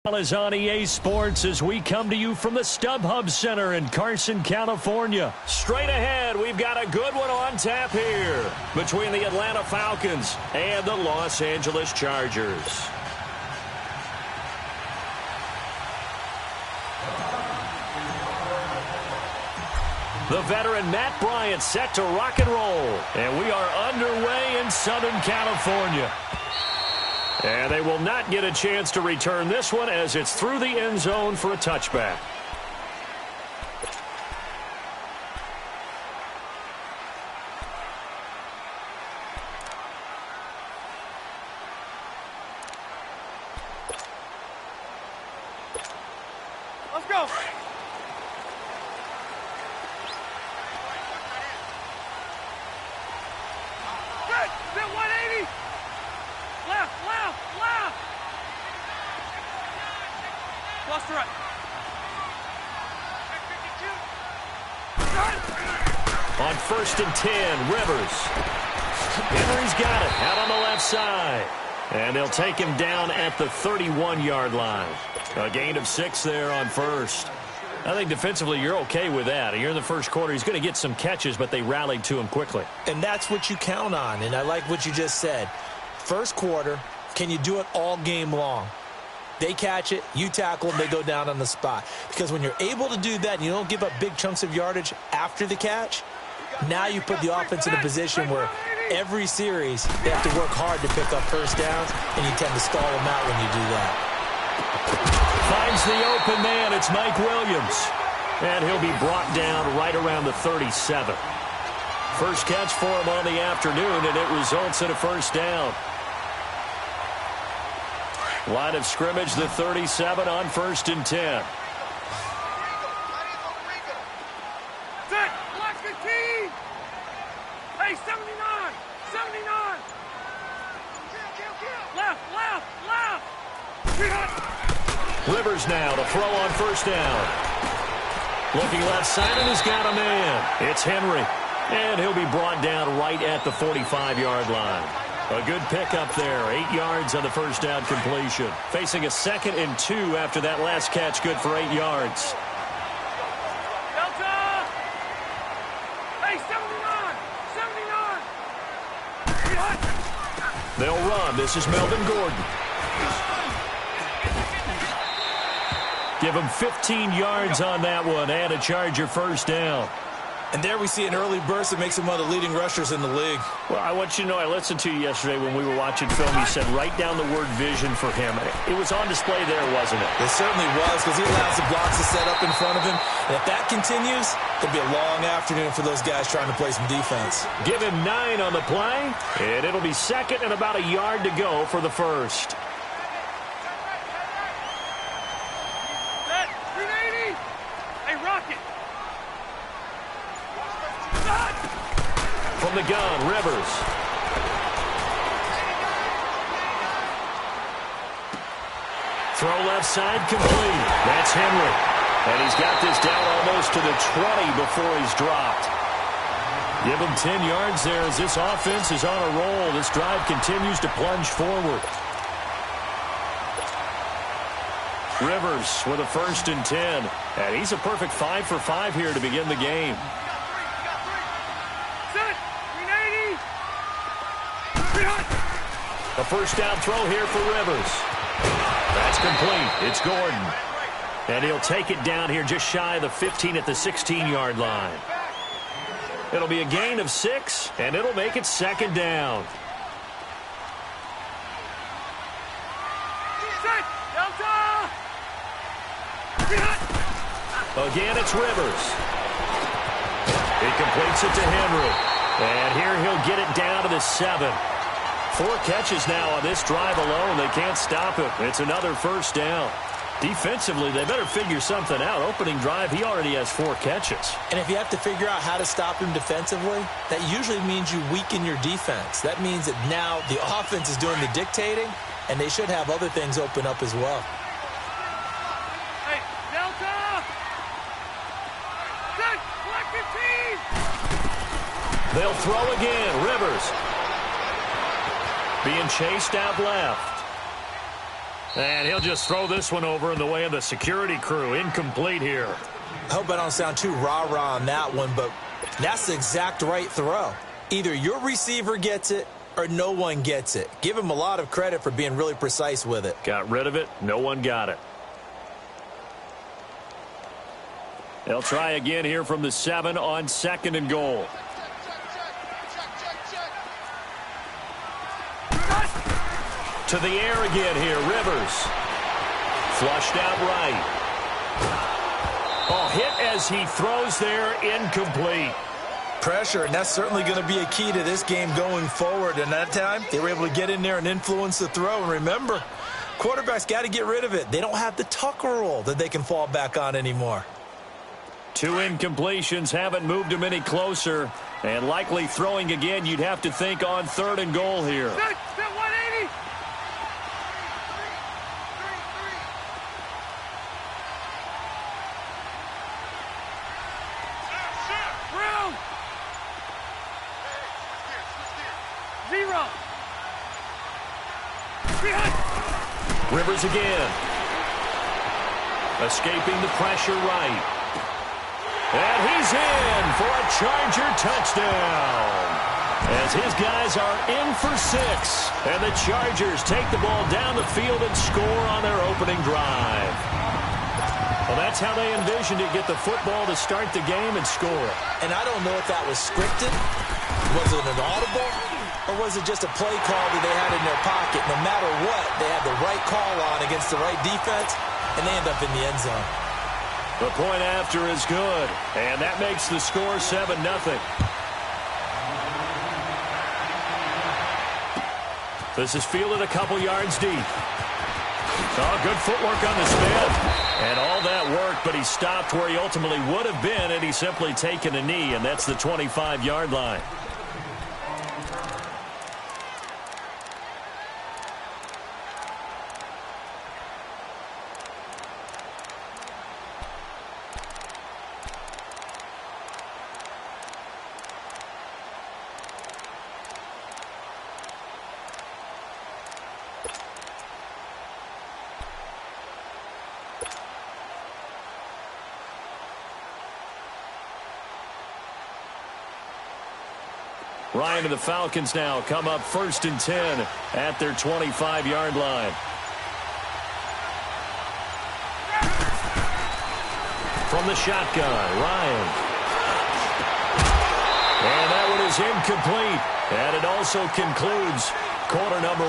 Is on EA Sports as we come to you from the StubHub Center in Carson, California. Straight ahead, we've got a good one on tap here between the Atlanta Falcons and the Los Angeles Chargers. The veteran Matt Bryant set to rock and roll, and we are underway in Southern California. And they will not get a chance to return this one as it's through the end zone for a touchback. Let's go. Good. Bit 180. Left. Lost the right. On 1st and 10, Rivers. Henry's got it out on the left side. And they'll take him down at the 31-yard line. A gain of 6 there on first. I think defensively you're okay with that. You're in the first quarter. He's going to get some catches, but they rallied to him quickly. And that's what you count on, and I like what you just said. First quarter, can you do it all game long? They catch it, you tackle them, they go down on the spot. Because when you're able to do that and you don't give up big chunks of yardage after the catch, now you put the offense in a position where every series they have to work hard to pick up first downs, and you tend to stall them out when you do that. Finds the open man. It's Mike Williams. And he'll be brought down right around the 37. First catch for him on the afternoon, and it results in a first down. Line of scrimmage, the 37 on 1st and 10. Set. Black 15. Hey, 79. 79. Left. Rivers now to throw on 1st down. Looking left side, and he's got a man. It's Henry. And he'll be brought down right at the 45-yard line. A good pickup there. 8 yards on the first down completion. Facing a 2nd and 2 after that last catch. Good for 8 yards. Delta! Hey, 79. They'll run. This is Melvin Gordon. Give him 15 yards on that one and a Charger first down. And there we see an early burst that makes him one of the leading rushers in the league. Well, I want you to know, I listened to you yesterday when we were watching film. You said write down the word vision for him. It was on display there, wasn't it? It certainly was, because he allows the blocks to set up in front of him. And if that continues, it'll be a long afternoon for those guys trying to play some defense. Give him 9 on the play, and it'll be 2nd and about a yard to go for the first. Set. 380. Hey, Rocket. From the gun, Rivers. Throw left side complete. That's Henry. And he's got this down almost to the 20 before he's dropped. Give him 10 yards there as this offense is on a roll. This drive continues to plunge forward. Rivers with a 1st and 10. And he's a perfect 5 for 5 here to begin the game. A first down throw here for Rivers. That's complete. It's Gordon. And he'll take it down here just shy of the 15 at the 16-yard line. It'll be a gain of 6, and it'll make it 2nd down. Delta! Again, it's Rivers. He completes it to Henry. And here he'll get it down to the 7. 4 catches now on this drive alone. They can't stop him. It's another first down. Defensively, they better figure something out. Opening drive, he already has 4 catches. And if you have to figure out how to stop him defensively, that usually means you weaken your defense. That means that now the offense is doing the dictating, and they should have other things open up as well. Hey, Delta! Set. Black 15. They'll throw again. Rivers being chased out left. And he'll just throw this one over in the way of the security crew. Incomplete here. I hope I don't sound too rah-rah on that one, but that's the exact right throw. Either your receiver gets it or no one gets it. Give him a lot of credit for being really precise with it. Got rid of it. No one got it. They'll try again here from the 7 on 2nd and goal. To the air again here, Rivers. Flushed out right. Oh, hit as he throws there, incomplete. Pressure, and that's certainly going to be a key to this game going forward. And that time, they were able to get in there and influence the throw. And remember, quarterbacks got to get rid of it. They don't have the Tucker rule that they can fall back on anymore. 2 incompletions haven't moved him any closer. And likely throwing again, you'd have to think on 3rd and goal here. Set 180. Room. 0. Behind. Rivers again. Escaping the pressure right. And he's in for a Charger touchdown. As his guys are in for 6. And the Chargers take the ball down the field and score on their opening drive. Well, that's how they envisioned it. Get the football to start the game and score. And I don't know if that was scripted. Was it an audible? Or was it just a play call that they had in their pocket? No matter what, they had the right call on against the right defense, and they end up in the end zone. The point after is good, and that makes the score 7-0. This is fielded a couple yards deep. Oh, good footwork on the spin. And all that work, but he stopped where he ultimately would have been, and he's simply taken a knee, and that's the 25-yard line. Ryan and the Falcons now come up 1st and 10 at their 25-yard line. From the shotgun, Ryan. And that one is incomplete. And it also concludes quarter number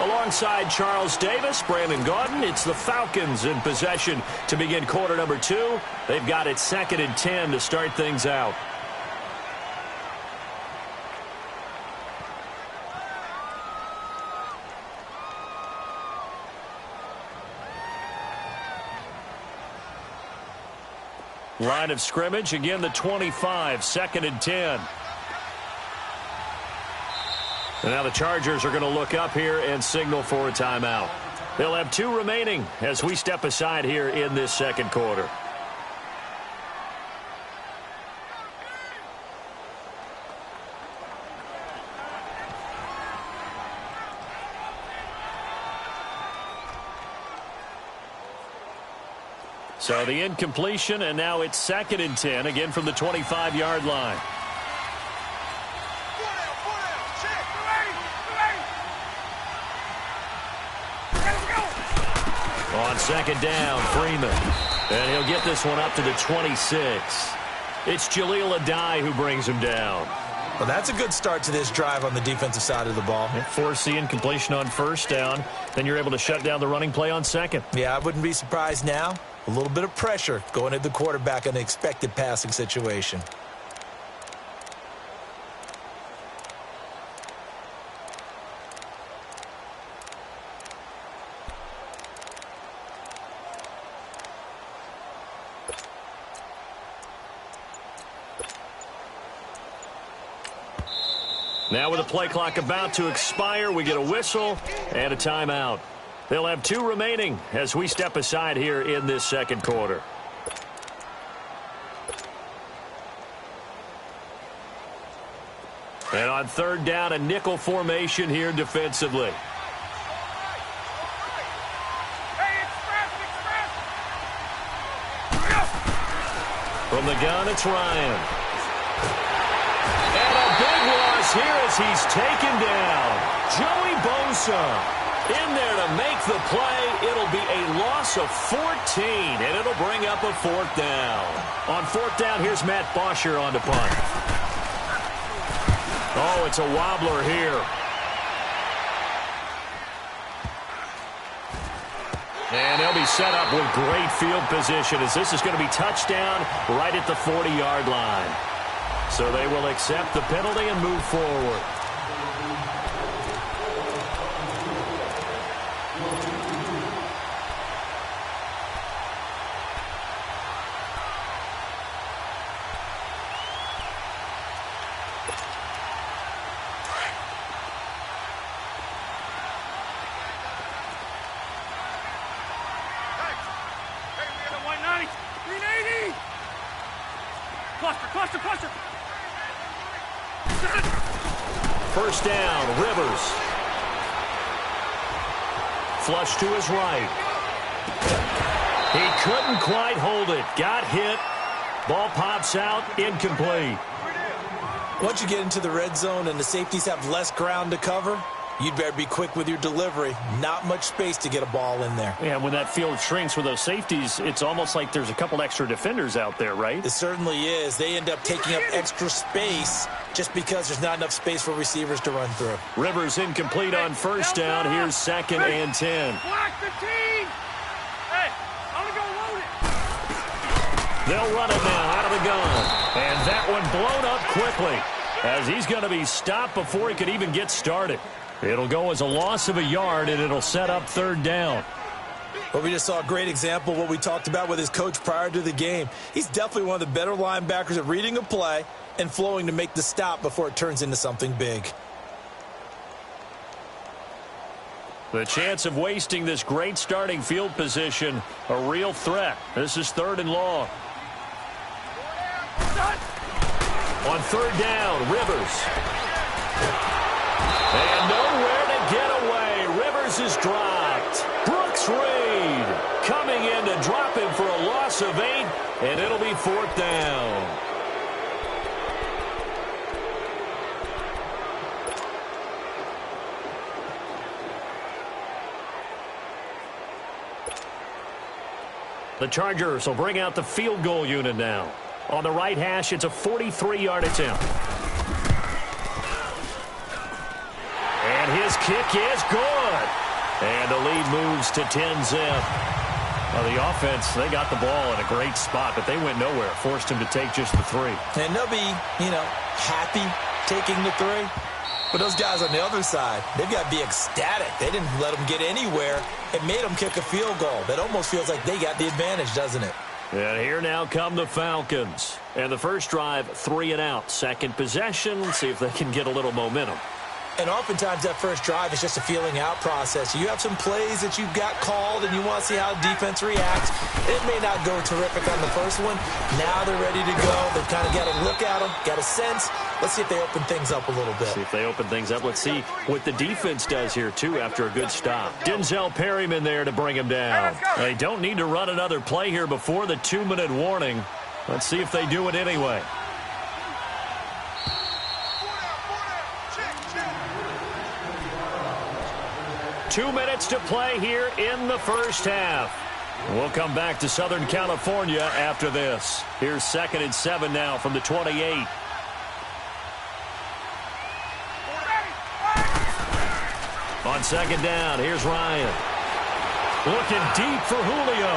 1. Alongside Charles Davis, Brandon Gaudin, it's the Falcons in possession to begin quarter number 2. They've got it 2nd and 10 to start things out. Line of scrimmage, again the 25, 2nd and 10. And now the Chargers are going to look up here and signal for a timeout. They'll have 2 remaining as we step aside here in this second quarter. So the incompletion, and now it's 2nd and 10, again from the 25-yard line. On 2nd down, Freeman. And he'll get this one up to the 26. It's Jaleel Adai who brings him down. Well, that's a good start to this drive on the defensive side of the ball. Force the incompletion on 1st down. Then you're able to shut down the running play on 2nd. Yeah, I wouldn't be surprised now. A little bit of pressure going at the quarterback in an expected passing situation. Now with the play clock about to expire, we get a whistle and a timeout. They'll have 2 remaining as we step aside here in this second quarter. And on 3rd down, a nickel formation here defensively. From the gun, it's Ryan. And a big loss here as he's taken down. Joey Bosa in there to make the play. It'll be a loss of 14, and it'll bring up a fourth down. On fourth down, here's Matt Bosher on the punt. Oh, it's a wobbler here. And they'll be set up with great field position as this is going to be touchdown right at the 40-yard line. So they will accept the penalty and move forward. Cluster. First down, Rivers. Flush to his right. He couldn't quite hold it. Got hit. Ball pops out, incomplete. Once you get into the red zone and the safeties have less ground to cover, you'd better be quick with your delivery. Not much space to get a ball in there. Yeah, when that field shrinks with those safeties, it's almost like there's a couple extra defenders out there, right? It certainly is. They end up taking up extra space just because there's not enough space for receivers to run through. Rivers incomplete on first down. Here's 2nd and 10. Block the team. Hey, I'm going to go load it. They'll run it now out of the gun. And that one blown up quickly as he's going to be stopped before he could even get started. It'll go as a loss of a yard, and it'll set up third down. Well, we just saw a great example of what we talked about with his coach prior to the game. He's definitely one of the better linebackers at reading a play and flowing to make the stop before it turns into something big. The chance of wasting this great starting field position, a real threat. This is 3rd and long. On third down, Rivers. And nowhere to get away. Rivers is dropped. Brooks Reed coming in to drop him for a loss of 8, and it'll be 4th down. The Chargers will bring out the field goal unit now. On the right hash, it's a 43-yard attempt. And his kick is good. And the lead moves to 10-zip. Well, the offense, they got the ball in a great spot, but they went nowhere. Forced him to take just the 3. And they'll be, happy taking the 3. But those guys on the other side, they've got to be ecstatic. They didn't let them get anywhere. It made them kick a field goal. That almost feels like they got the advantage, doesn't it? And here now come the Falcons. And the first drive, 3 and out. Second possession, see if they can get a little momentum. And oftentimes that first drive is just a feeling out process. You have some plays that you've got called and you want to see how the defense reacts. It may not go terrific on the first one. Now they're ready to go. They've kind of got a look at them, got a sense. Let's see if they open things up a little bit. See if they open things up. Let's see what the defense does here, too, after a good stop. Denzel Perryman there to bring him down. They don't need to run another play here before the 2-minute warning. Let's see if they do it anyway. Two minutes to play here in the first half. We'll come back to Southern California after this. Here's 2nd and 7 now from the 28. On second down, here's Ryan. Looking deep for Julio.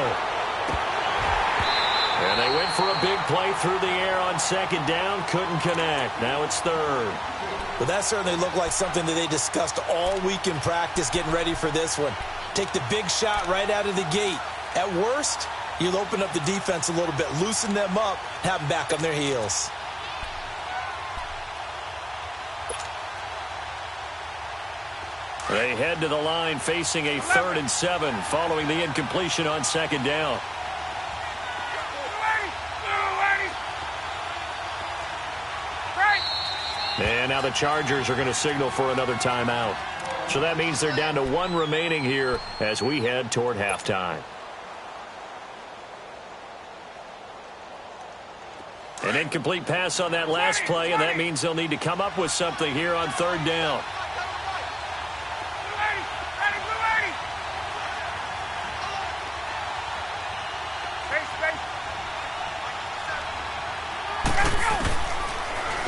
And they went for a big play through the air on second down. Couldn't connect. Now it's 3rd. Well, that certainly looked like something that they discussed all week in practice getting ready for this one. Take the big shot right out of the gate. At worst, you'll open up the defense a little bit, loosen them up, have them back on their heels. They head to the line facing a 3rd and 7 following the incompletion on second down. And now the Chargers are going to signal for another timeout. So that means they're down to 1 remaining here as we head toward halftime. An incomplete pass on that last play, and that means they'll need to come up with something here on third down.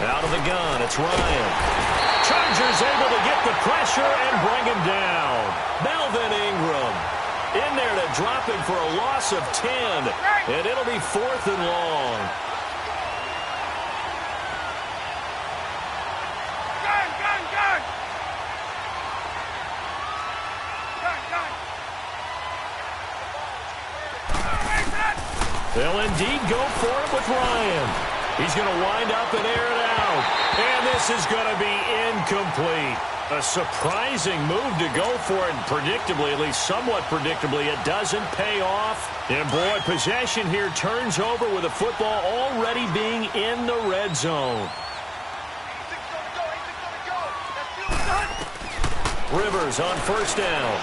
Out of the gun, it's Ryan. Chargers able to get the pressure and bring him down. Melvin Ingram in there to drop him for a loss of 10, and it'll be 4th and long. They'll indeed go for it with Ryan. He's going to wind up and air it out. And this is going to be incomplete. A surprising move to go for it, and predictably, at least somewhat predictably, it doesn't pay off. And boy, possession here turns over with the football already being in the red zone. Rivers on first down.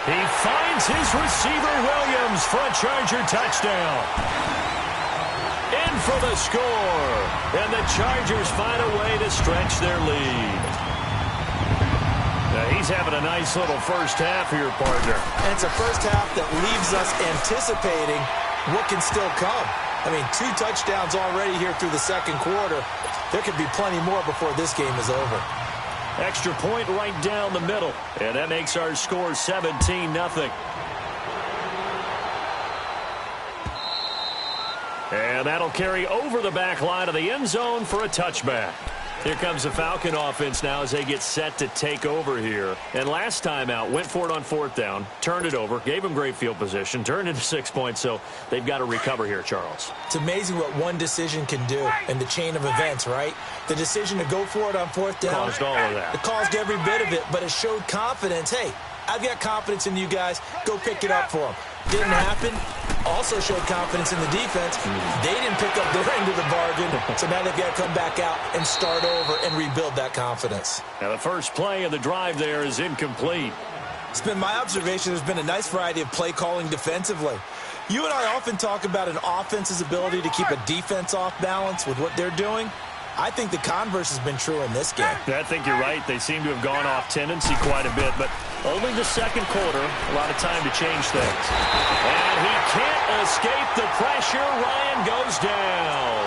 He finds his receiver, Williams, for a Charger touchdown. In for the score. And the Chargers find a way to stretch their lead. Now, he's having a nice little first half here, partner. And it's a first half that leaves us anticipating what can still come. I mean, 2 touchdowns already here through the second quarter. There could be plenty more before this game is over. Extra point right down the middle. And that makes our score 17-0. And that'll carry over the back line of the end zone for a touchback. Here comes the Falcon offense now as they get set to take over here. And last time out, went for it on 4th down, turned it over, gave them great field position, turned into 6 points, so they've got to recover here, Charles. It's amazing what one decision can do in the chain of events, right? The decision to go for it on 4th down. Caused all of that. It caused every bit of it, but it showed confidence. Hey, I've got confidence in you guys. Go pick it up for them. Didn't happen. Also showed confidence in the defense. They didn't pick up their end of the bargain, so now they've got to come back out and start over and rebuild that confidence. Now the first play of the drive there is incomplete. It's been my observation there's been a nice variety of play calling defensively. You and I often talk about an offense's ability to keep a defense off balance with what they're doing. I think the converse has been true in this game. I think you're right. They seem to have gone off tendency quite a bit, but only the second quarter, a lot of time to change things. And he can't escape the pressure. Ryan goes down.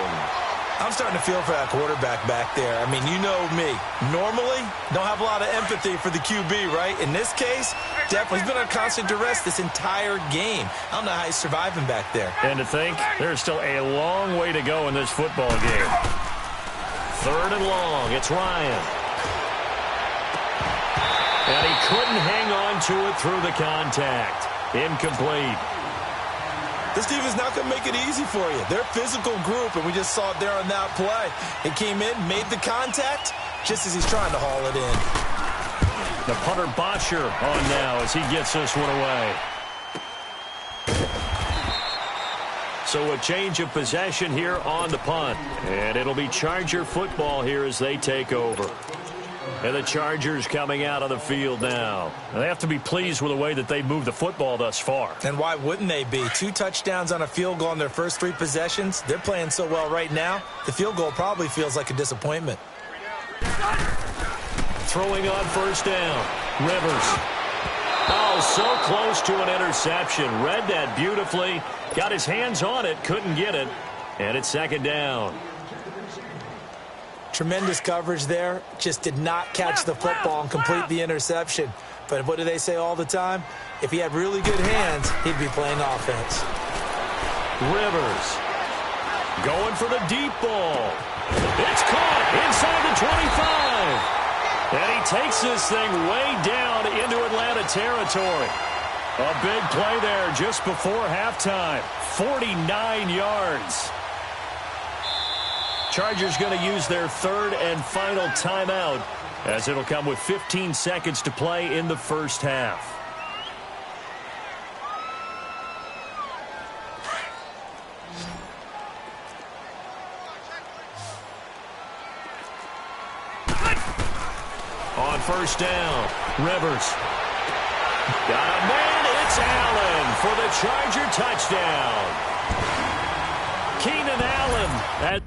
I'm starting to feel for that quarterback back there. I mean, you know me. Normally, don't have a lot of empathy for the QB, right? In this case, definitely he's been on constant duress this entire game. I don't know how he's surviving back there. And to think, there's still a long way to go in this football game. 3rd and long. It's Ryan. And he couldn't hang on to it through the contact. Incomplete. This team is not going to make it easy for you. They're a physical group, and we just saw it there on that play. He came in, made the contact, just as he's trying to haul it in. The punter Botcher on now as he gets this one away. So a change of possession here on the punt. And it'll be Charger football here as they take over. And the Chargers coming out on the field now. And they have to be pleased with the way that they've moved the football thus far. And why wouldn't they be? 2 touchdowns on a field goal in their first 3 possessions. They're playing so well right now, the field goal probably feels like a disappointment. Throwing on first down. Rivers. Oh, so close to an interception. Read that beautifully. Got his hands on it. Couldn't get it. And it's 2nd down. Tremendous coverage there. Just did not catch the football and complete the interception. But what do they say all the time? If he had really good hands, he'd be playing offense. Rivers going for the deep ball. It's caught inside the 25. And he takes this thing way down into Atlanta territory. A big play there just before halftime. 49 yards. Chargers going to use their 3rd and final timeout as it'll come with 15 seconds to play in the first half. On first down, Rivers. Got a man, it's Allen for the Charger touchdown. Keenan Allen.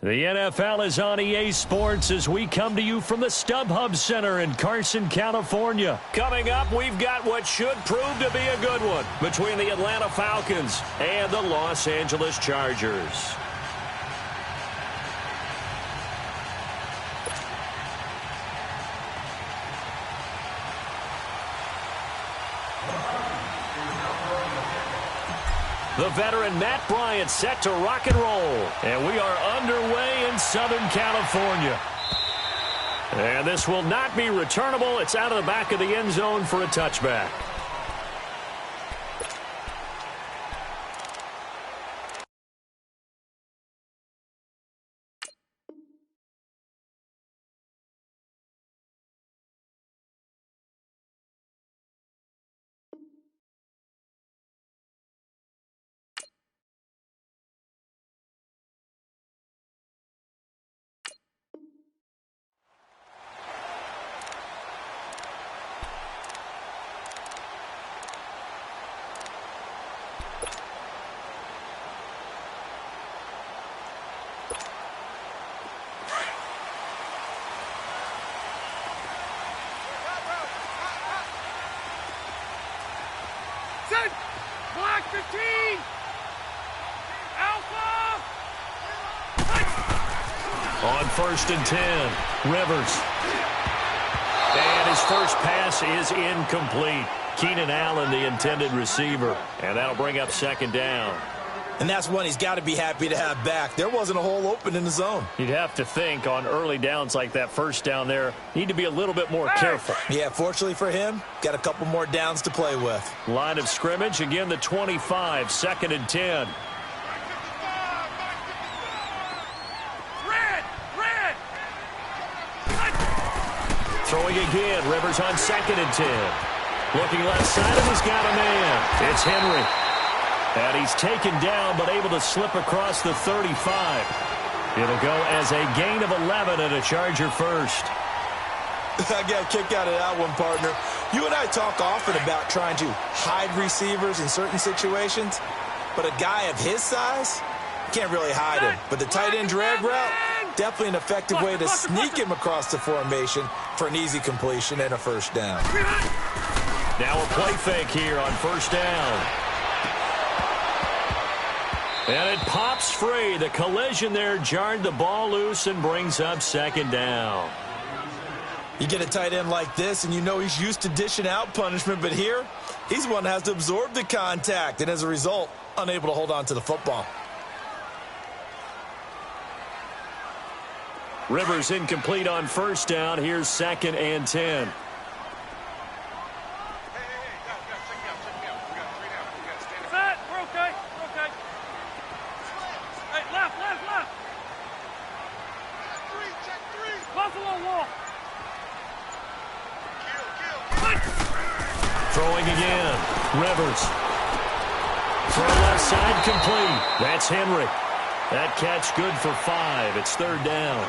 The NFL is on EA Sports as we come to you from the StubHub Center in Carson, California. Coming up, we've got what should prove to be a good one between the Atlanta Falcons and the Los Angeles Chargers. The veteran Matt Bryant set to rock and roll. And we are underway in Southern California. And this will not be returnable. It's out of the back of the end zone for a touchback. Set. Black 15. Alpha. On 1st and 10, Rivers. And his first pass is incomplete. Keenan Allen, the intended receiver. And that'll bring up 2nd down. And that's one he's got to be happy to have back. There wasn't a hole open in the zone. You'd have to think on early downs like that 1st down there, need to be a little bit more careful. Yeah, fortunately for him, got a couple more downs to play with. Line of scrimmage, again the 25, 2nd and 10. Red. Throwing again, Rivers on 2nd and 10. Looking left side, and he's got a man. It's Henry. And he's taken down, but able to slip across the 35. It'll go as a gain of 11 and a Charger first. I got a kick out of that one, partner. You and I talk often about trying to hide receivers in certain situations, but a guy of his size can't really hide him. But the tight end drag route, definitely an effective way to sneak him across the formation for an easy completion and a 1st down. Now a play fake here on 1st down. And it pops free. The collision there jarred the ball loose and brings up 2nd down. You get a tight end like this, and you know he's used to dishing out punishment, but here, he's the one that has to absorb the contact, and as a result, unable to hold on to the football. Rivers incomplete on 1st down. Here's 2nd and 10. Set. We're okay. Hey, left. Check three. Buffalo wall. Throwing again. Rivers. Throw left side complete. That's Henry. That catch good for 5. It's 3rd down.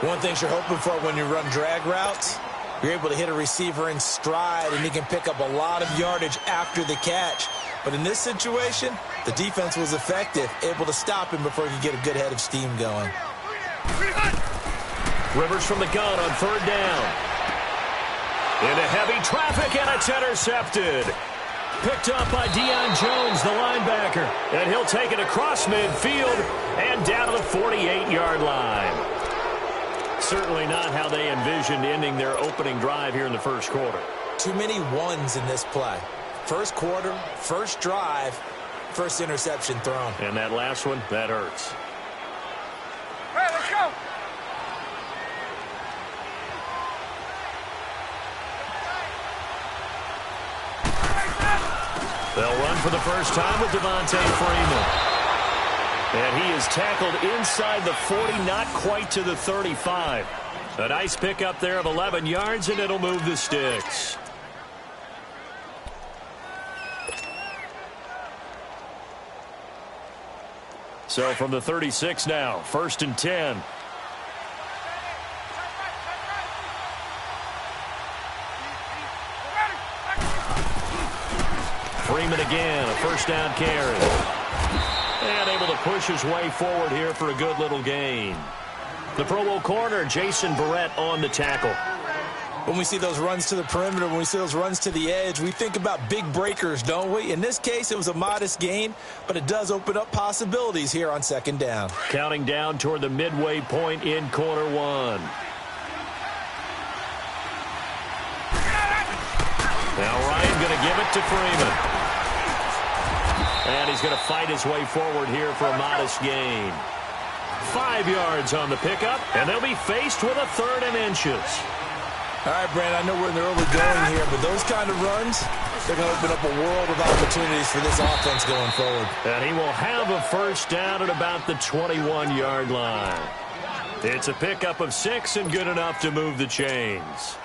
One thing you're hoping for when you run drag routes, you're able to hit a receiver in stride, and he can pick up a lot of yardage after the catch. But in this situation, the defense was effective, able to stop him before he could get a good head of steam going. Rivers from the gun on 3rd down. Into heavy traffic, and it's intercepted. Picked up by Deion Jones, the linebacker. And he'll take it across midfield and down to the 48-yard line. Certainly not how they envisioned ending their opening drive here in the 1st quarter. Too many ones in this play. 1st quarter, 1st drive, 1st interception thrown. And that last one, that hurts. Hey, let's go. They'll run for the first time with Devontae Freeman. And he is tackled inside the 40, not quite to the 35. A nice pickup there of 11 yards, and it'll move the sticks. So from the 36 now, 1st and 10. Freeman again, a 1st down carry. And able to push his way forward here for a good little gain. The Pro Bowl corner, Jason Barrett, on the tackle. When we see those runs to the perimeter, when we see those runs to the edge, we think about big breakers, don't we? In this case, it was a modest gain, but it does open up possibilities here on 2nd down. Counting down toward the midway point in quarter 1. Now Ryan going to give it to Freeman. And he's going to fight his way forward here for a modest gain. 5 yards on the pickup, and they'll be faced with a 3rd and inches. All right, Brand, I know we're in the early going here, but those kind of runs, they're going to open up a world of opportunities for this offense going forward. And he will have a 1st down at about the 21-yard line. It's a pickup of 6 and good enough to move the chains.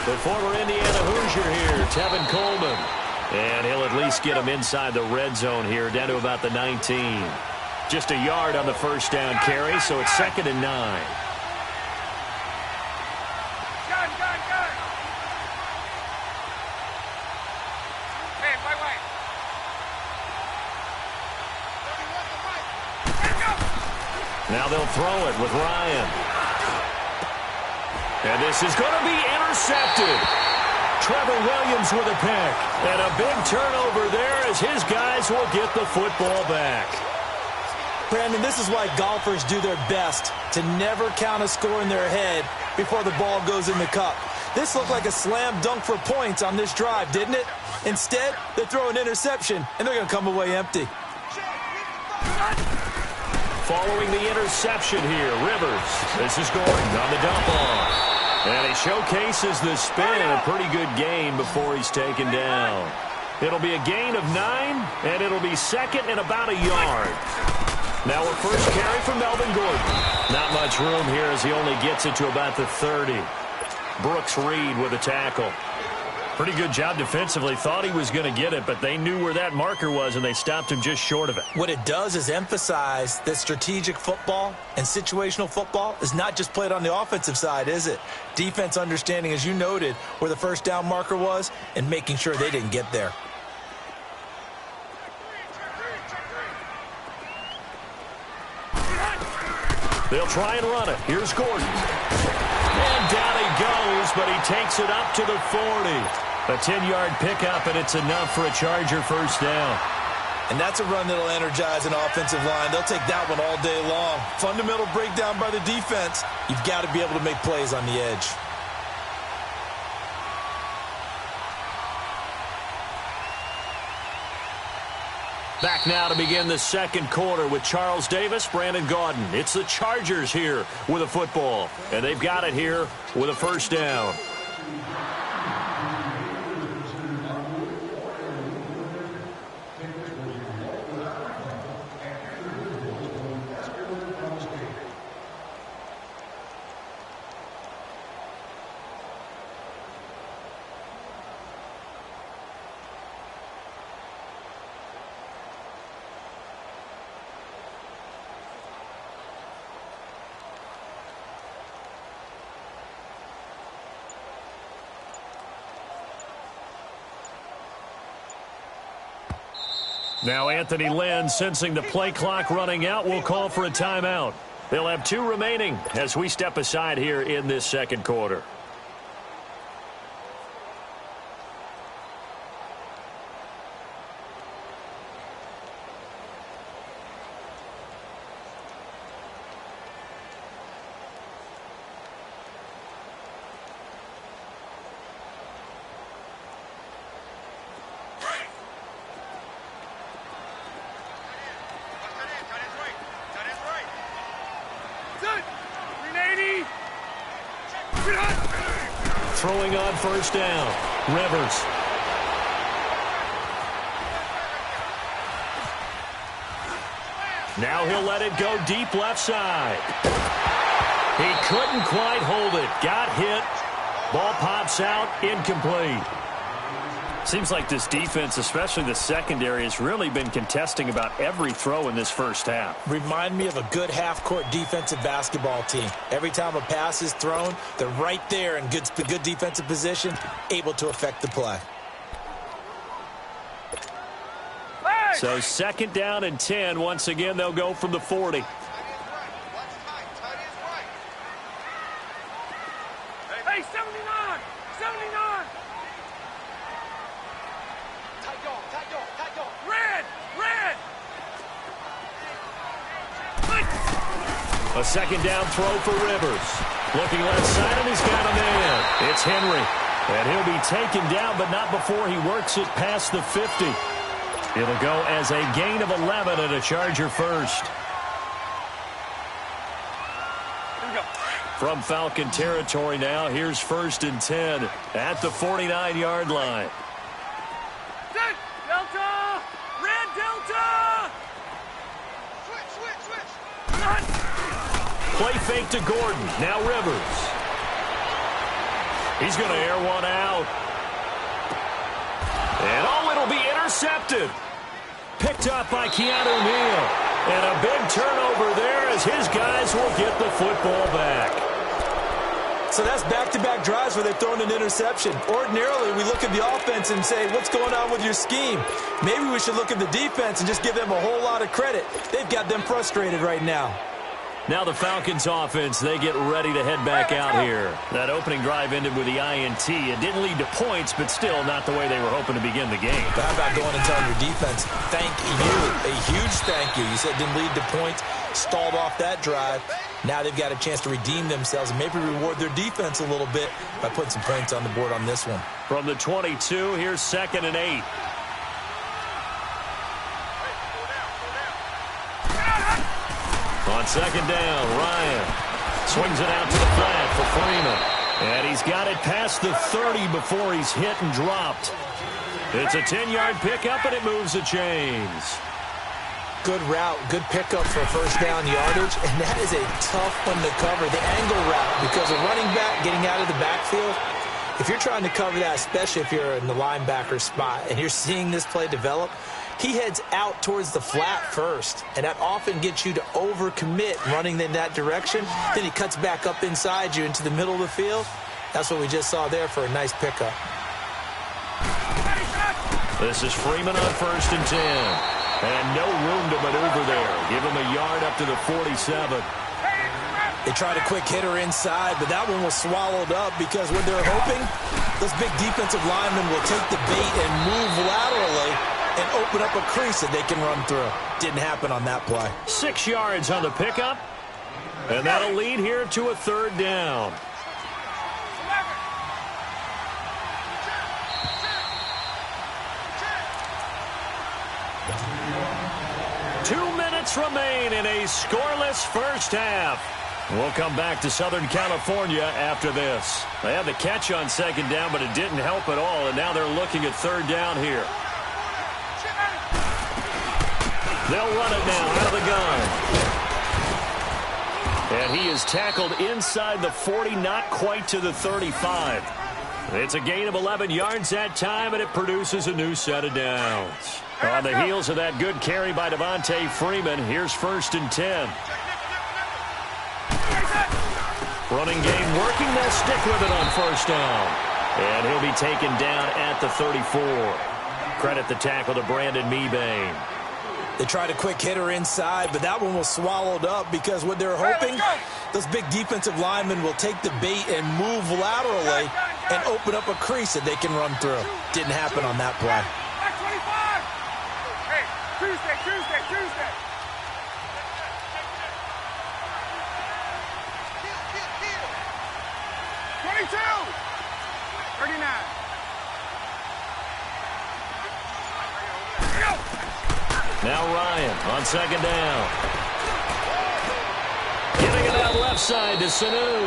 The former Indiana Hoosier here, Tevin Coleman. And he'll at least get him inside the red zone here, down to about the 19. Just a yard on the first down carry, so it's 2nd and 9. Now they'll throw it with Ryan. And this is going to be intercepted. Trevor Williams with a pick. And a big turnover there as his guys will get the football back. Brandon, this is why golfers do their best to never count a score in their head before the ball goes in the cup. This looked like a slam dunk for points on this drive, didn't it? Instead, they throw an interception, and they're going to come away empty. Following the interception here, Rivers. This is Gordon on the dump off. And he showcases the spin. A pretty good gain before he's taken down. It'll be a gain of 9, and it'll be 2nd and about a yard. Now a first carry from Melvin Gordon. Not much room here as he only gets it to about the 30. Brooks Reed with a tackle. Pretty good job defensively. Thought he was going to get it, but they knew where that marker was, and they stopped him just short of it. What it does is emphasize that strategic football and situational football is not just played on the offensive side, is it? Defense understanding, as you noted, where the first down marker was and making sure they didn't get there. They'll try and run it. Here's Gordon. And down he goes, but he takes it up to the 40. A 10-yard pickup, and it's enough for a Charger first down. And that's a run that'll energize an offensive line. They'll take that one all day long. Fundamental breakdown by the defense. You've got to be able to make plays on the edge. Back now to begin the second quarter with Charles Davis, Brandon Gaudin. It's the Chargers here with a football, and they've got it here with a first down. Now Anthony Lynn, sensing the play clock running out, will call for a timeout. They'll have 2 remaining as we step aside here in this second quarter. Throwing on first down, Rivers. Now he'll let it go deep left side. He couldn't quite hold it. Got hit. Ball pops out, incomplete. Seems like this defense, especially the secondary, has really been contesting about every throw in this first half. Remind me of a good half-court defensive basketball team. Every time a pass is thrown, they're right there in good defensive position, able to affect the play. So 2nd down and 10. Once again, they'll go from the 40. Hey, 79! 79! Red! Red! A 2nd down throw for Rivers. Looking left side, and he's got a man. It's Henry. And he'll be taken down, but not before he works it past the 50. It'll go as a gain of 11 and a Charger first. From Falcon territory now, here's 1st and 10 at the 49-yard line. Delta! Red Delta! Switch! Play fake to Gordon. Now Rivers. He's going to air one out. And it'll be intercepted. Picked up by Keanu Neal. And a big turnover there as his guys will get the football back. So that's back-to-back drives where they've thrown an interception. Ordinarily, we look at the offense and say, what's going on with your scheme? Maybe we should look at the defense and just give them a whole lot of credit. They've got them frustrated right now. Now the Falcons offense, they get ready to head back out here. That opening drive ended with the INT. It didn't lead to points, but still not the way they were hoping to begin the game. But how about going and telling your defense, thank you, a huge thank you. You said it didn't lead to points, stalled off that drive. Now they've got a chance to redeem themselves and maybe reward their defense a little bit by putting some points on the board on this one. From the 22, here's 2nd and 8. On 2nd down, Ryan swings it out to the flat for Freeman. And he's got it past the 30 before he's hit and dropped. It's a 10-yard pickup, and it moves the chains. Good route, good pickup for first down yardage, and that is a tough one to cover, the angle route, because a running back getting out of the backfield, if you're trying to cover that, especially if you're in the linebacker spot, and you're seeing this play develop, he heads out towards the flat first, and that often gets you to overcommit running in that direction. Then he cuts back up inside you into the middle of the field. That's what we just saw there for a nice pickup. This is Freeman on 1st and 10. And no room to maneuver there. Give him a yard up to the 47. They tried a quick hitter inside, but that one was swallowed up because what they're hoping, those big defensive linemen will take the bait and move laterally and open up a crease that they can run through. Didn't happen on that play. 6 yards on the pickup. And that'll lead here to a 3rd down. Remain in a scoreless first half. We'll come back to Southern California after this. They had the catch on 2nd down, but it didn't help at all, and now they're looking at 3rd down here. They'll run it now out of the gun. And he is tackled inside the 40, not quite to the 35. It's a gain of 11 yards that time, and it produces a new set of downs. On the heels of that good carry by Devontae Freeman, here's 1st and 10. Running game working. They'll stick with it on 1st down. And he'll be taken down at the 34. Credit the tackle to Brandon Mebane. They tried a quick hitter inside, but that one was swallowed up because what they're hoping, those big defensive linemen will take the bait and move laterally and open up a crease that they can run through. Didn't happen on that play. Tuesday. 22. 39. Now Ryan on 2nd down. Getting it out left side to Sanu.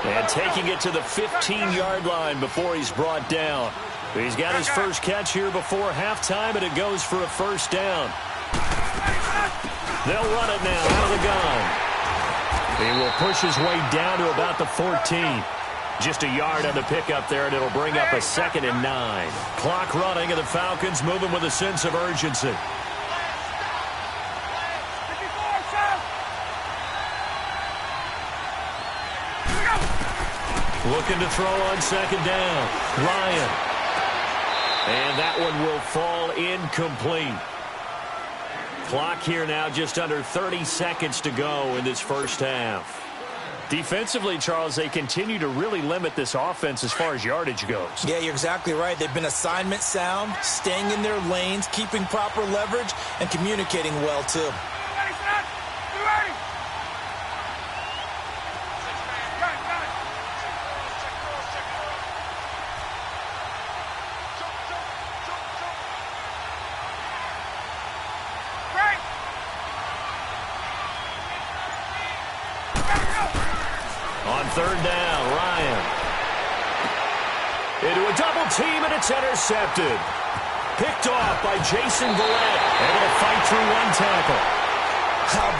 And taking it to the 15-yard line before he's brought down. He's got his first catch here before halftime, and it goes for a 1st down. They'll run it now out of the gun. He will push his way down to about the 14. Just a yard on the pickup there, and it'll bring up a 2nd and 9. Clock running, and the Falcons moving with a sense of urgency. Looking to throw on 2nd down. Ryan. And that one will fall incomplete. Clock here now, just under 30 seconds to go in this first half. Defensively, Charles, they continue to really limit this offense as far as yardage goes. Yeah, you're exactly right. They've been assignment sound, staying in their lanes, keeping proper leverage, and communicating well, too. On 3rd down, Ryan. Into a double team, and it's intercepted. Picked off by Jason Verrett. Able to fight through one tackle.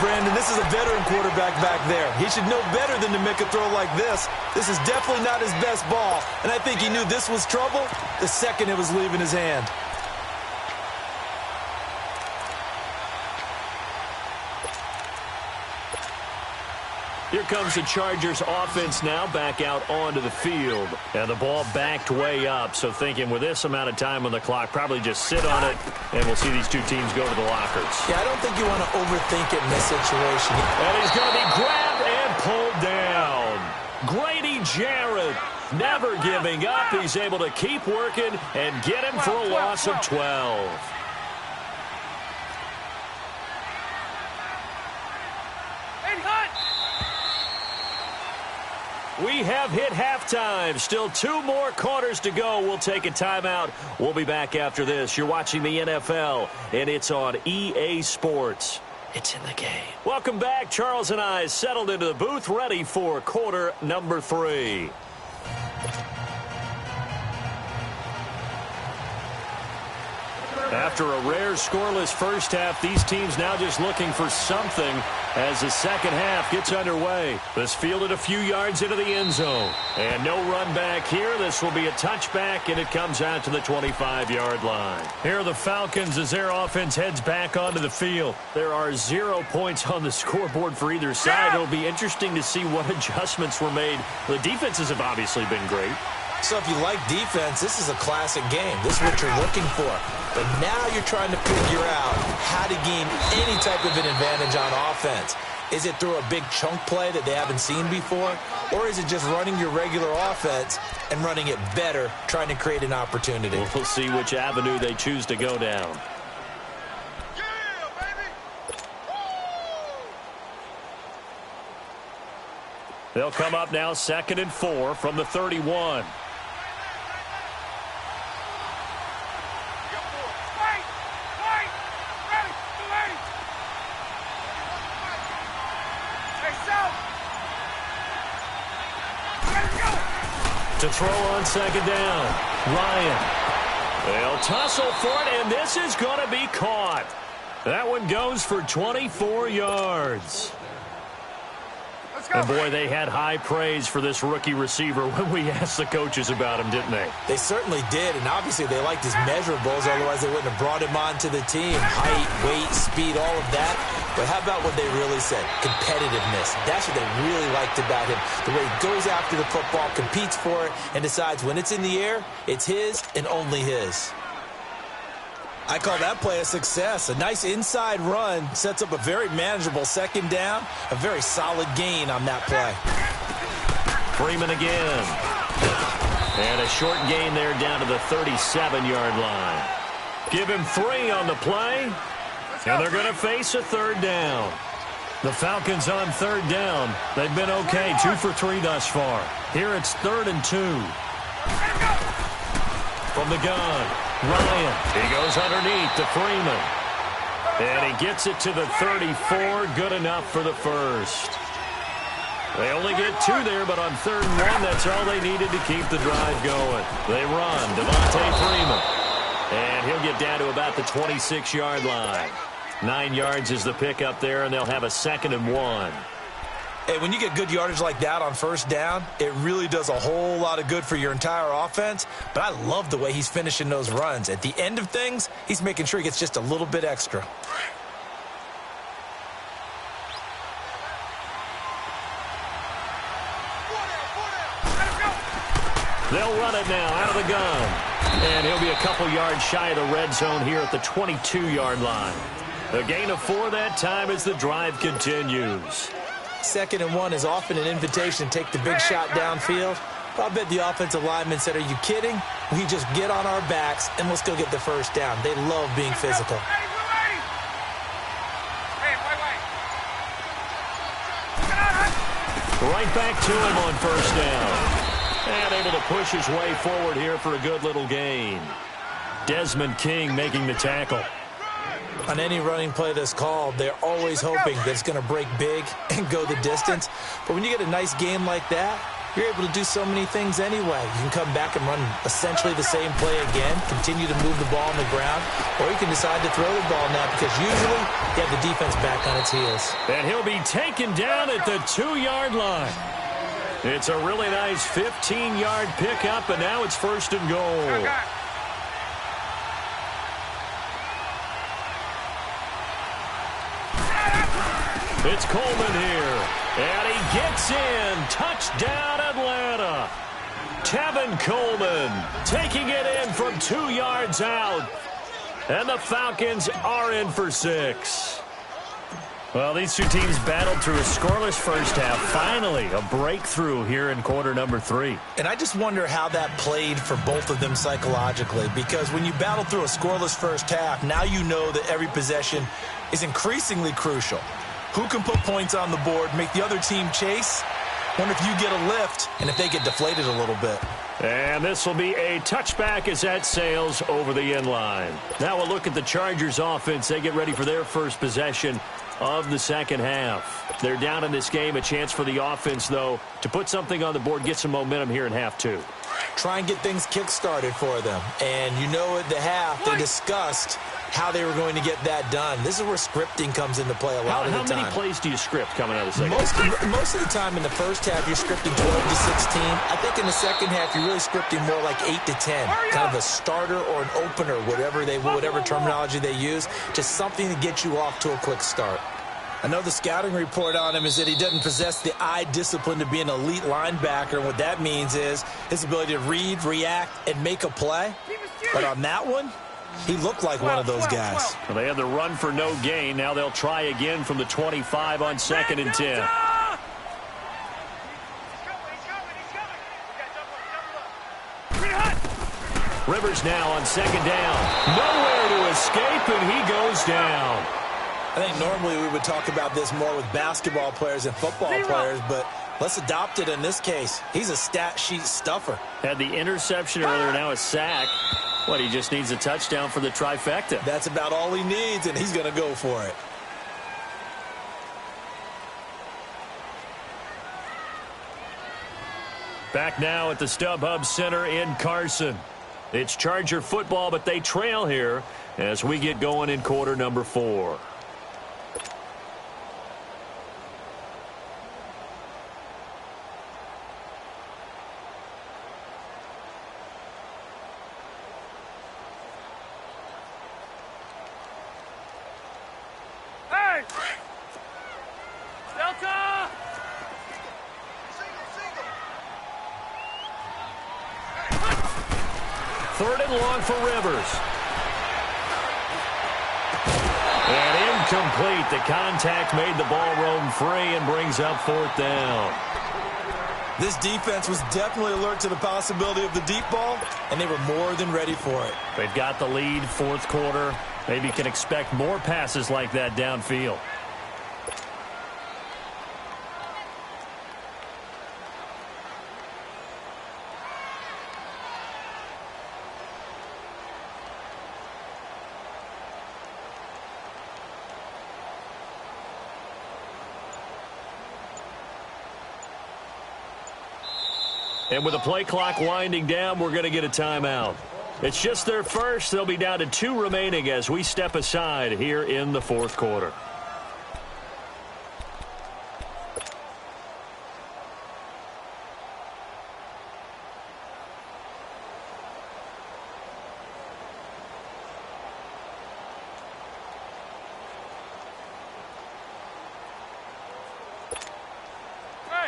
Brandon, this is a veteran quarterback back there. He should know better than to make a throw like this. This is definitely not his best ball, and I think he knew this was trouble the second it was leaving his hand. Here comes the Chargers offense now back out onto the field. And the ball backed way up, so thinking with this amount of time on the clock, probably just sit on it, and we'll see these two teams go to the lockers. Yeah, I don't think you want to overthink it in this situation. And he's going to be grabbed and pulled down. Grady Jarrett never giving up. He's able to keep working and get him for a loss of 12. We have hit halftime. Still 2 more quarters to go. We'll take a timeout. We'll be back after this. You're watching the NFL, and it's on EA Sports. It's in the game. Welcome back. Charles and I settled into the booth, ready for quarter number 3. After a rare scoreless first half, these teams now just looking for something as the second half gets underway. This fielded a few yards into the end zone. And no run back here. This will be a touchback, and it comes out to the 25-yard line. Here are the Falcons as their offense heads back onto the field. There are 0 points on the scoreboard for either side. It'll be interesting to see what adjustments were made. The defenses have obviously been great. So if you like defense, this is a classic game. This is what you're looking for. But now you're trying to figure out how to gain any type of an advantage on offense. Is it through a big chunk play that they haven't seen before? Or is it just running your regular offense and running it better, trying to create an opportunity? We'll see which avenue they choose to go down. They'll come up now 2nd and 4 from the 31. To throw on 2nd down. Ryan. They'll tussle for it, and this is going to be caught. That one goes for 24 yards. And, boy, they had high praise for this rookie receiver when we asked the coaches about him, didn't they? They certainly did, and obviously they liked his measurables. Otherwise, they wouldn't have brought him onto the team. Height, weight, speed, all of that. But how about what they really said? Competitiveness. That's what they really liked about him. The way he goes after the football, competes for it, and decides when it's in the air, it's his and only his. I call that play a success. A nice inside run sets up a very manageable 2nd down. A very solid gain on that play. Freeman again. And a short gain there down to the 37-yard line. Give him 3 on the play. And they're going to face a 3rd down. The Falcons on 3rd down. They've been okay, 2 for 3 thus far. Here it's 3rd and 2. From the gun. Ryan, he goes underneath to Freeman. And he gets it to the 34, good enough for the first. They only get 2 there, but on 3rd and 1, that's all they needed to keep the drive going. They run, Devontae Freeman. And he'll get down to about the 26-yard line. 9 yards is the pickup there, and they'll have a 2nd and 1. Hey, when you get good yardage like that on 1st down, it really does a whole lot of good for your entire offense. But I love the way he's finishing those runs. At the end of things, he's making sure he gets just a little bit extra. They'll run it now out of the gun. And he'll be a couple yards shy of the red zone here at the 22-yard line. A gain of 4 that time as the drive continues. 2nd and 1 is often an invitation to take the big shot downfield. But I bet the offensive lineman said, are you kidding? We just get on our backs and let's go get the 1st down. They love being physical. Right back to him on 1st down. And able to push his way forward here for a good little gain. Desmond King making the tackle. On any running play that's called, they're always hoping that it's going to break big and go the distance. But when you get a nice game like that, you're able to do so many things anyway. You can come back and run essentially the same play again, continue to move the ball on the ground, or you can decide to throw the ball now because usually you have the defense back on its heels. And he'll be taken down at the 2-yard line. It's a really nice 15-yard pickup, and now it's 1st and goal. It's Coleman here, and he gets in. Touchdown, Atlanta. Tevin Coleman taking it in from 2 yards out. And the Falcons are in for 6. Well, these two teams battled through a scoreless first half. Finally, a breakthrough here in quarter number 3. And I just wonder how that played for both of them psychologically, because when you battle through a scoreless first half, now you know that every possession is increasingly crucial. Who can put points on the board, make the other team chase? Wonder if you get a lift and if they get deflated a little bit. And this will be a touchback as that sails over the end line. Now we'll look at the Chargers offense. They get ready for their first possession of the second half. They're down in this game. A chance for the offense, though, to put something on the board, get some momentum here in half 2. Try and get things kick-started for them. And you know at the half, they discussed how they were going to get that done. This is where scripting comes into play a lot of the time. How many plays do you script coming out of the second half? Most of the time in the first half, you're scripting 12 to 16. I think in the second half, you're really scripting more like 8 to 10. Kind of a starter or an opener, whatever terminology they use. Just something to get you off to a quick start. I know the scouting report on him is that he doesn't possess the eye discipline to be an elite linebacker. And what that means is his ability to read, react, and make a play. But on that one, he looked like one of those guys. Well, they had the run for no gain. Now they'll try again from the 25 on 2nd and 10. Rivers now on 2nd down. Nowhere to escape, and he goes down. I think normally we would talk about this more with basketball players and football players, but let's adopt it in this case. He's a stat sheet stuffer. Had the interception earlier, now a sack. What, he just needs a touchdown for the trifecta. That's about all he needs, and he's going to go for it. Back now at the StubHub Center in Carson. It's Charger football, but they trail here as we get going in quarter number 4. Third and long for Rivers. And incomplete. The contact made the ball roam free and brings up 4th down. This defense was definitely alert to the possibility of the deep ball, and they were more than ready for it. They've got the lead, 4th quarter. Maybe can expect more passes like that downfield. And with the play clock winding down, we're going to get a timeout. It's just their first. They'll be down to 2 remaining as we step aside here in the 4th quarter.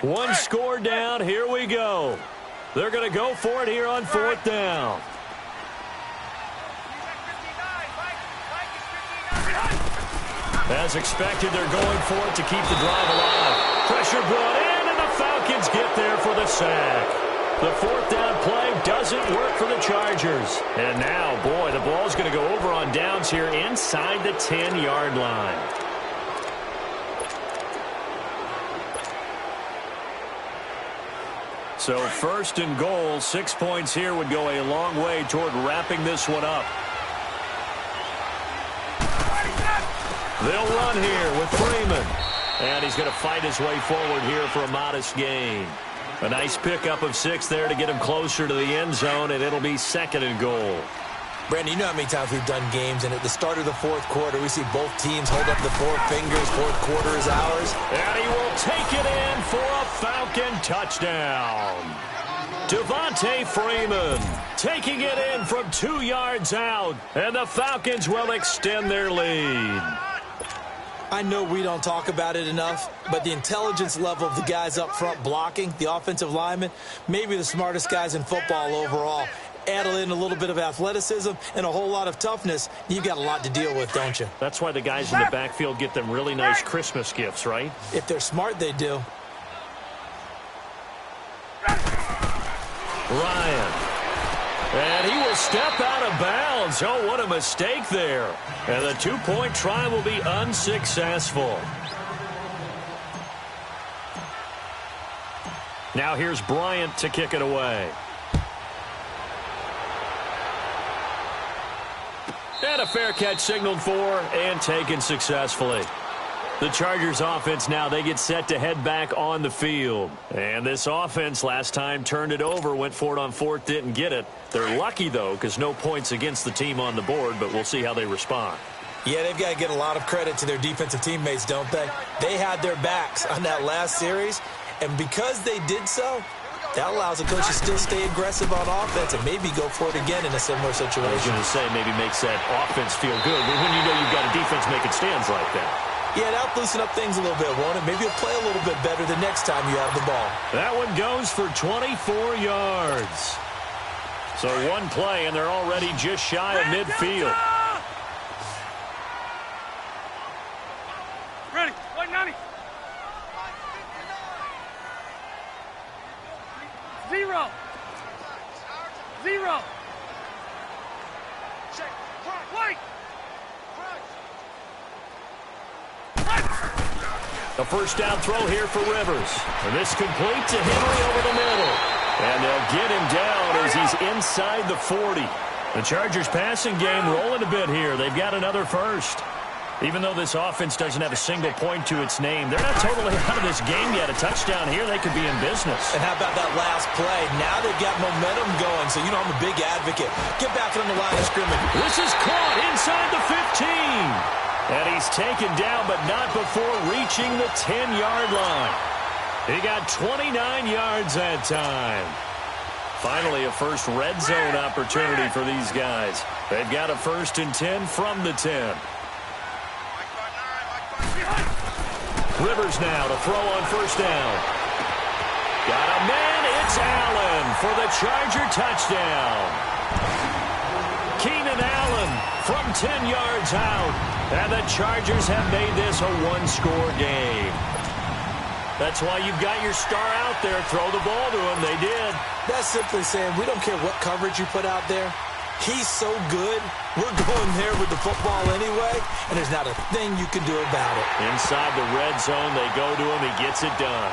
One score down. Here we go. They're going to go for it here on 4th down. As expected, they're going for it to keep the drive alive. Pressure brought in, and the Falcons get there for the sack. The 4th down play doesn't work for the Chargers. And now, boy, the ball's going to go over on downs here inside the 10-yard line. So 1st and goal, 6 points here would go a long way toward wrapping this one up. They'll run here with Freeman. And he's going to fight his way forward here for a modest gain. A nice pickup of 6 there to get him closer to the end zone, and it'll be 2nd and goal. Brandon, you know how many times we've done games, and at the start of the 4th quarter, we see both teams hold up the 4 fingers. 4th quarter is ours. And he will take it in for a Falcon touchdown. Devontae Freeman taking it in from 2 yards out, and the Falcons will extend their lead. I know we don't talk about it enough, but the intelligence level of the guys up front blocking, the offensive linemen, maybe the smartest guys in football overall. Add in a little bit of athleticism and a whole lot of toughness, you've got a lot to deal with, don't you? That's why the guys in the backfield get them really nice Christmas gifts, right? If they're smart, they do. Ryan. And he will step out of bounds. Oh, what a mistake there. And the two-point try will be unsuccessful. Now here's Bryant to kick it away. And a fair catch signaled for and taken successfully. The Chargers offense now, they get set to head back on the field. And this offense last time turned it over, went for it on fourth, didn't get it. They're lucky, though, because no points against the team on the board, but we'll see how they respond. Yeah, they've got to get a lot of credit to their defensive teammates, don't they? They had their backs on that last series, and because they did so, that allows the coach to still stay aggressive on offense and maybe go for it again in a similar situation. I was going to say maybe makes that offense feel good when you know you've got a defense making stands like that. Yeah, that'll loosen up things a little bit, won't it? Maybe you'll play a little bit better the next time you have the ball. That one goes for 24 yards. So one play, and they're already just shy of midfield. Ready, 190. 0. 0. Wait. A first down throw here for Rivers. And this complete to Henry over the middle. And they'll get him down as he's inside the 40. The Chargers passing game rolling a bit here. They've got another first. Even though this offense doesn't have a single point to its name, they're not totally out of this game yet. A touchdown here, they could be in business. And how about that last play? Now they've got momentum going, so you know I'm a big advocate. Get back on the line of scrimmage. This is caught inside the 15. And he's taken down, but not before reaching the 10-yard line. He got 29 yards that time. Finally, a first red zone opportunity for these guys. They've got a 1st and 10 from the 10. Rivers now to throw on first down. Got a man. It's Allen for the Charger touchdown. Keenan Allen from 10 yards out. And the Chargers have made this a one-score game. That's why you've got your star out there. Throw the ball to him. They did. That's simply saying we don't care what coverage you put out there. He's so good, we're going there with the football anyway, and there's not a thing you can do about it. Inside the red zone, they go to him. He gets it done.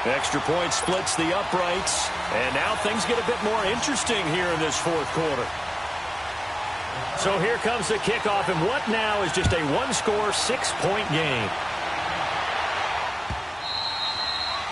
Extra point splits the uprights, and now things get a bit more interesting here in this fourth quarter. So here comes the kickoff, and what now is just a one-score, 6-point game.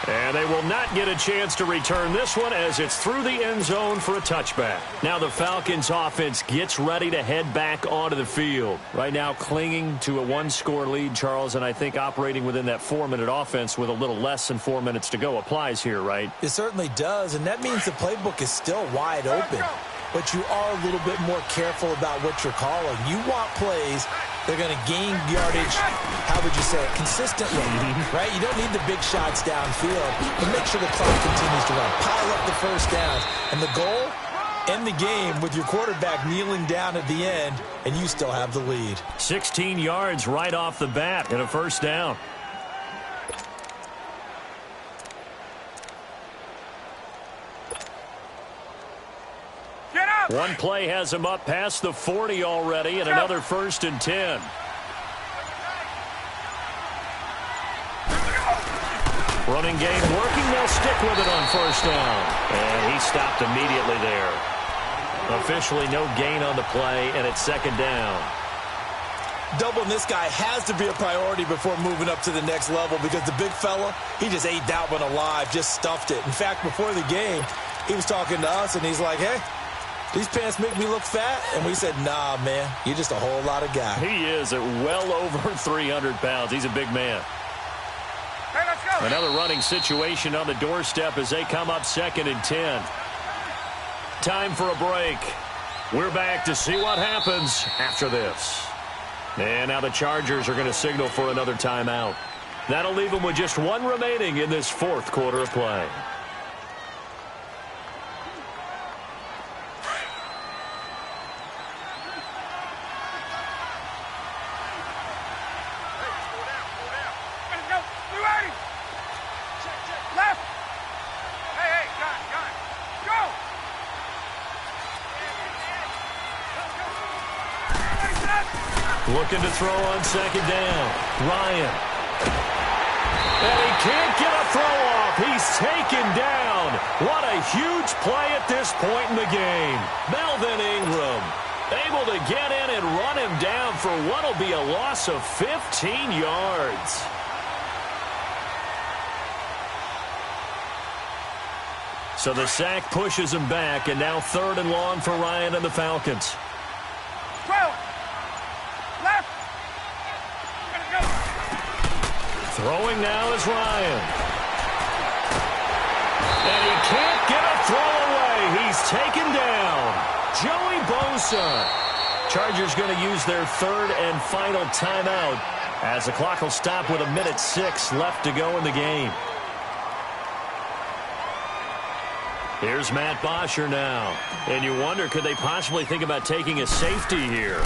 And they will not get a chance to return this one as it's through the end zone for a touchback. Now the Falcons offense gets ready to head back onto the field. Right now clinging to a one-score lead, Charles, and I think operating within that 4-minute offense with a little less than 4 minutes to go applies here, right? It certainly does, and that means the playbook is still wide open. But you are a little bit more careful about what you're calling. You want plays that are going to gain yardage, how would you say it, consistently, right? You don't need the big shots downfield, but make sure the clock continues to run. Pile up the first downs. And the goal, end the game with your quarterback kneeling down at the end, and you still have the lead. 16 yards right off the bat and a first down. One play has him up past the 40 already, and another 1st and 10. Running game working. They'll stick with it on first down. And he stopped immediately there. Officially no gain on the play, and it's 2nd down. Doubling this guy has to be a priority before moving up to the next level because the big fella, he just ate that one alive, just stuffed it. In fact, before the game, he was talking to us, and he's like, hey, these pants make me look fat. And we said, nah, man, you're just a whole lot of guy. He is at well over 300 pounds. He's a big man. Hey, let's go. Another running situation on the doorstep as they come up 2nd and 10. Time for a break. We're back to see what happens after this. And now the Chargers are going to signal for another timeout. That'll leave them with just one remaining in this fourth quarter of play. Looking to throw on second down. Ryan. And he can't get a throw off. He's taken down. What a huge play at this point in the game. Melvin Ingram able to get in and run him down for what will be a loss of 15 yards. So the sack pushes him back, and now 3rd and long for Ryan and the Falcons. 12. Left. Throwing now is Ryan. And he can't get a throw away. He's taken down. Joey Bosa. Chargers going to use their 3rd and final timeout as the clock will stop with 1:06 left to go in the game. Here's Matt Bosher now. And you wonder, could they possibly think about taking a safety here?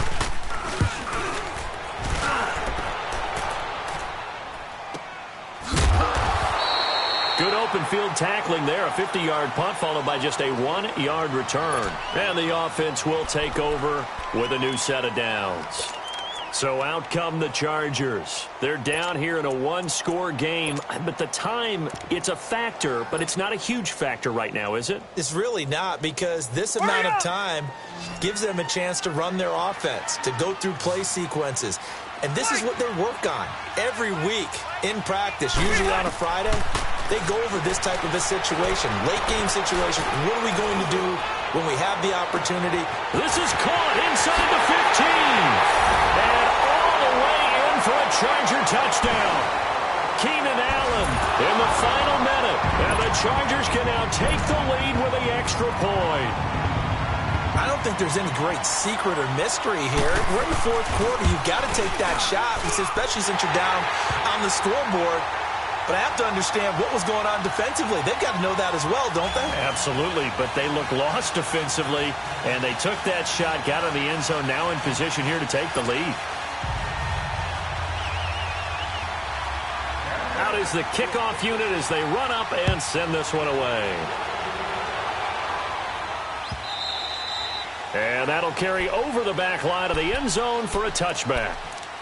Good open field tackling there. A 50-yard punt followed by just a 1-yard return. And the offense will take over with a new set of downs. So out come the Chargers. They're down here in a 1-score game. But the time, it's a factor, but it's not a huge factor right now, is it? It's really not, because this amount of time gives them a chance to run their offense, to go through play sequences. And this is what they work on every week in practice, usually on a Friday. They go over this type of a situation, late game situation. What are we going to do when we have the opportunity? This is caught inside the 15. And all the way in for a Charger touchdown. Keenan Allen in the final minute. And the Chargers can now take the lead with the extra point. I don't think there's any great secret or mystery here. We're in the fourth quarter. You've got to take that shot, especially since you're down on the scoreboard. But I have to understand what was going on defensively. They've got to know that as well, don't they? Absolutely, but they look lost defensively, and they took that shot, got in the end zone, now in position here to take the lead. Out is the kickoff unit as they run up and send this one away. And that'll carry over the back line of the end zone for a touchback.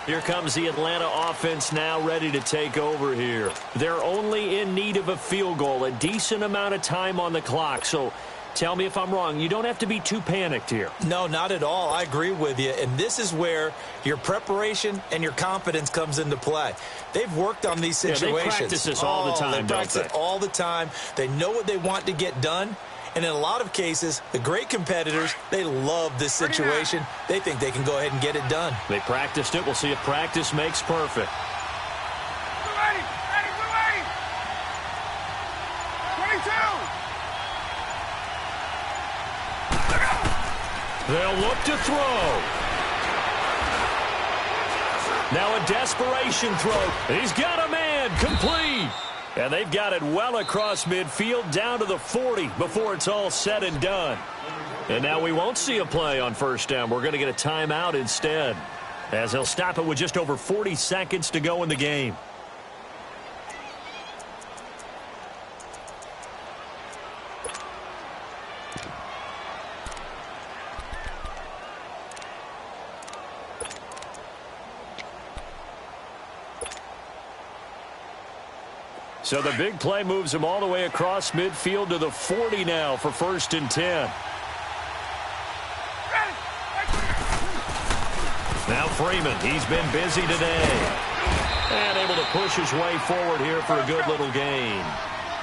Here comes the Atlanta offense now ready to take over here. They're only in need of a field goal, a decent amount of time on the clock. So tell me if I'm wrong. You don't have to be too panicked here. No, not at all. I agree with you. And this is where your preparation and your confidence comes into play. They've worked on these situations. They practice this all the time, they practice it all the time. They know what they want to get done. And in a lot of cases, the great competitors, they love this situation. They think they can go ahead and get it done. They practiced it. We'll see if practice makes perfect. 22. They'll look to throw. Now a desperation throw. He's got a man. Complete. And they've got it well across midfield down to the 40 before it's all said and done. And now we won't see a play on first down. We're going to get a timeout instead, as they'll stop it with just over 40 seconds to go in the game. So the big play moves him all the way across midfield to the 40 now for 1st and 10. Now Freeman, he's been busy today. And able to push his way forward here for a good little gain.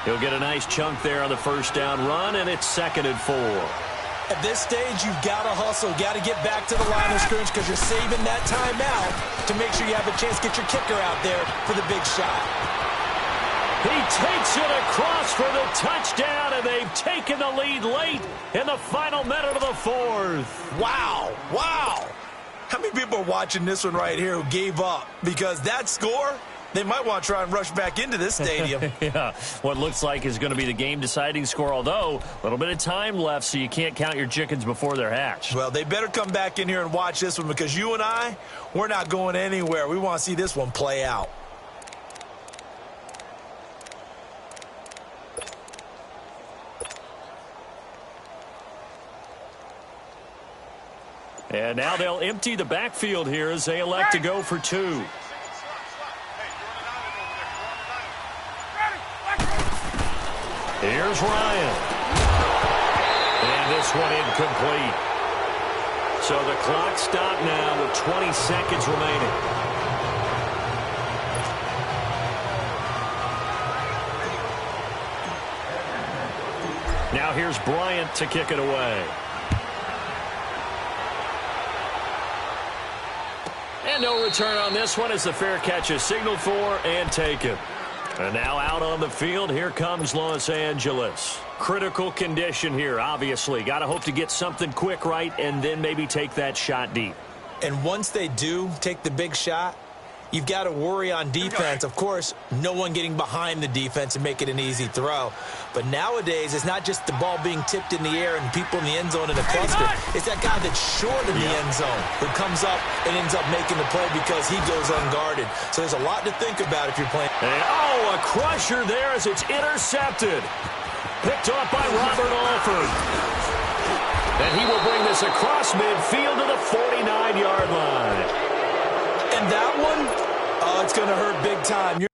He'll get a nice chunk there on the first down run, and it's 2nd and 4. At this stage, you've got to hustle, got to get back to the line of scrimmage because you're saving that timeout to make sure you have a chance to get your kicker out there for the big shot. He takes it across for the touchdown, and they've taken the lead late in the final minute of the 4th. Wow. Wow. people are watching this one right here who gave up? Because that score, they might want to try and rush back into this stadium. Yeah, what looks like is going to be the game-deciding score, although a little bit of time left, so you can't count your chickens before they're hatched. Well, they better come back in here and watch this one because you and I, we're not going anywhere. We want to see this one play out. And now they'll empty the backfield here as they elect to go for two. Here's Ryan. And this one incomplete. So the clock stopped now with 20 seconds remaining. Now here's Bryant to kick it away. And no return on this one as the fair catch is signaled for and taken. And now out on the field, here comes Los Angeles. Critical condition here, obviously. Got to hope to get something quick right and then maybe take that shot deep. And once they do take the big shot, you've got to worry on defense. Of course, no one getting behind the defense and make it an easy throw. But nowadays, it's not just the ball being tipped in the air and people in the end zone in a cluster. It's that guy that's short in the end zone who comes up and ends up making the play because he goes unguarded. So there's a lot to think about if you're playing. And, oh, a crusher there as it's intercepted. Picked off by Robert Alford. And he will bring this across midfield to the 49-yard line. And that one, oh, it's going to hurt big time.